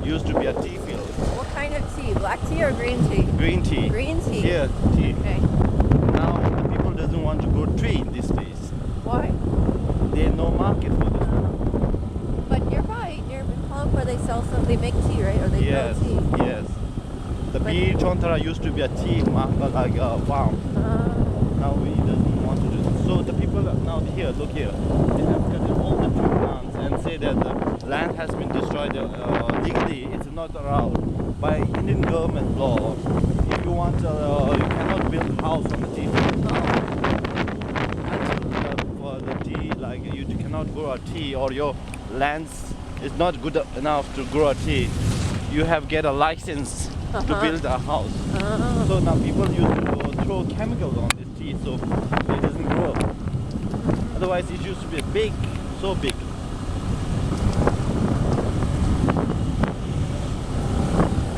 used to be a tea field. What kind of tea? Black tea or green tea? Green tea. Green tea. Here, tea. Okay. Now the people doesn't want to grow tree in these days. Why? There's no market for this. But nearby, near Himachal, they sell some. They make tea, right? Or they Yes, grow tea. yes. The But- Bir Chontara used to be a tea market, like a farm. Now we doesn't want to do this. So the people now here, look here, they have cut all the tree plants and say that the land has been destroyed legally. It's not allowed by Indian government law. If you want, you cannot build a house on the tea field. For the tea, like you cannot grow a tea, or your lands is not good enough to grow a tea. You have get a license to build a house. So now people used to throw chemicals on this tea so it doesn't grow. Otherwise it used to be big, so big.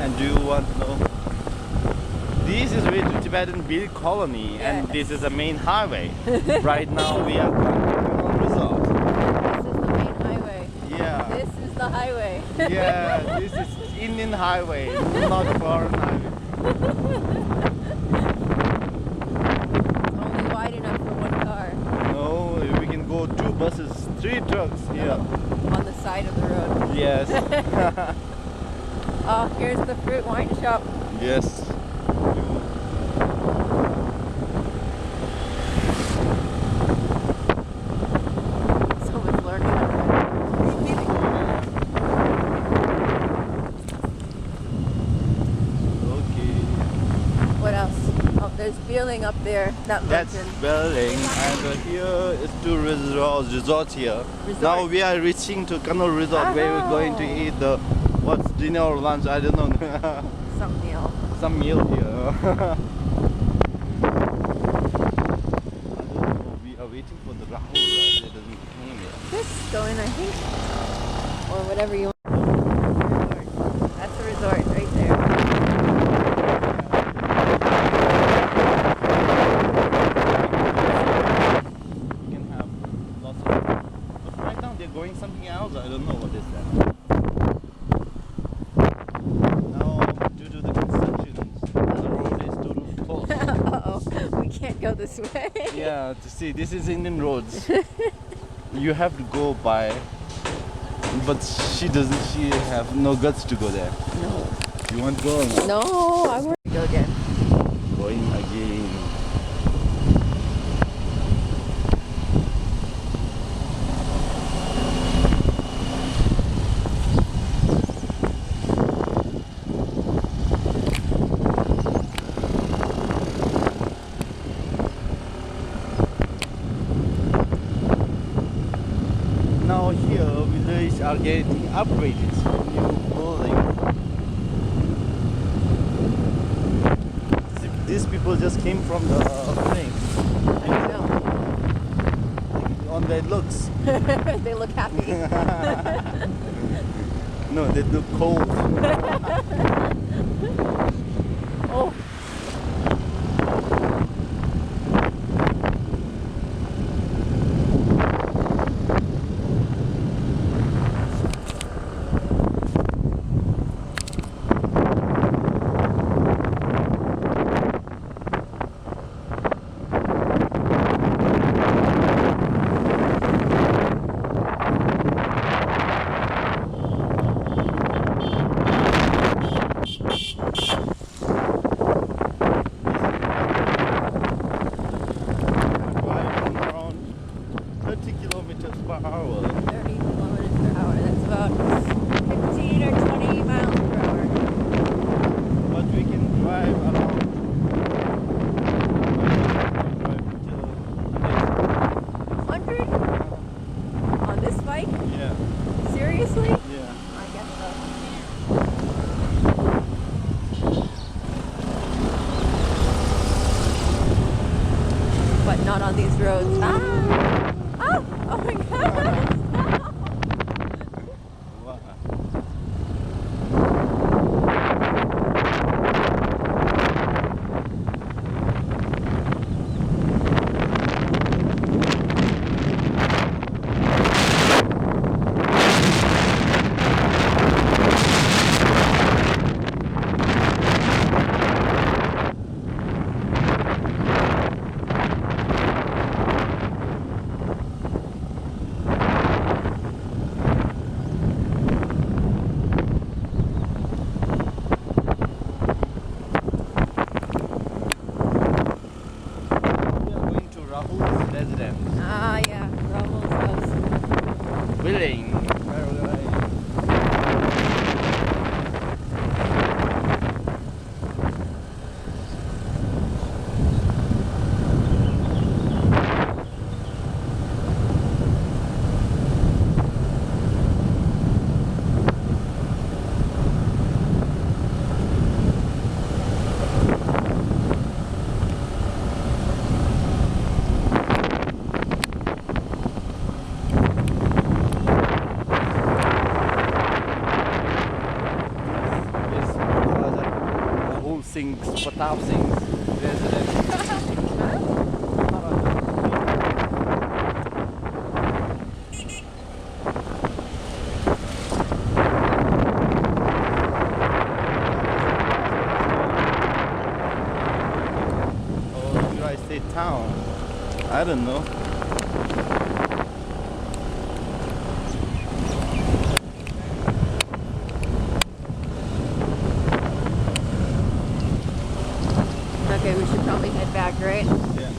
And do you want to know? This is way to Tibetan Beer Colony, and this is the main highway. Right now we are going to Canal Resort. This is the main highway. Yeah. This is the highway. Yeah, this is Indian highway, not a foreign highway. Only wide enough for one car No, we can go 2 buses, 3 trucks here. on the side of the road. Yes. Oh, here's the fruit wine shop. Yes. So much learning. Okay. What else? Oh, there's building up there. That That's mountain. building, and here is 2 resorts here. Resort. Now we are reaching to Canal Resort where we're going to eat the what's dinner or lunch, I don't know. Some meal. Some meal here. I don't know. We are waiting for the Rahul. It doesn't came yet. This is going, I think, or whatever you want. Resort. That's a resort right there. You can have lots of. But right now they're going something else. I don't know what is that. Now, due to the constructions, the road is totally closed. Uh-oh, we can't go this way. Yeah, to see, this is Indian roads. You have to go by, but she doesn't. She have no guts to go there. No. You want to go? Or not? No, I want to go again. Going again. Now here villages are getting upgraded, new building. These people just came from the thing. I know. On their looks. They look happy. No, they look cold. Oh. Pratap Singh's residence. Oh, should I say town? I don't know. Okay, we should probably head back, right? Yeah.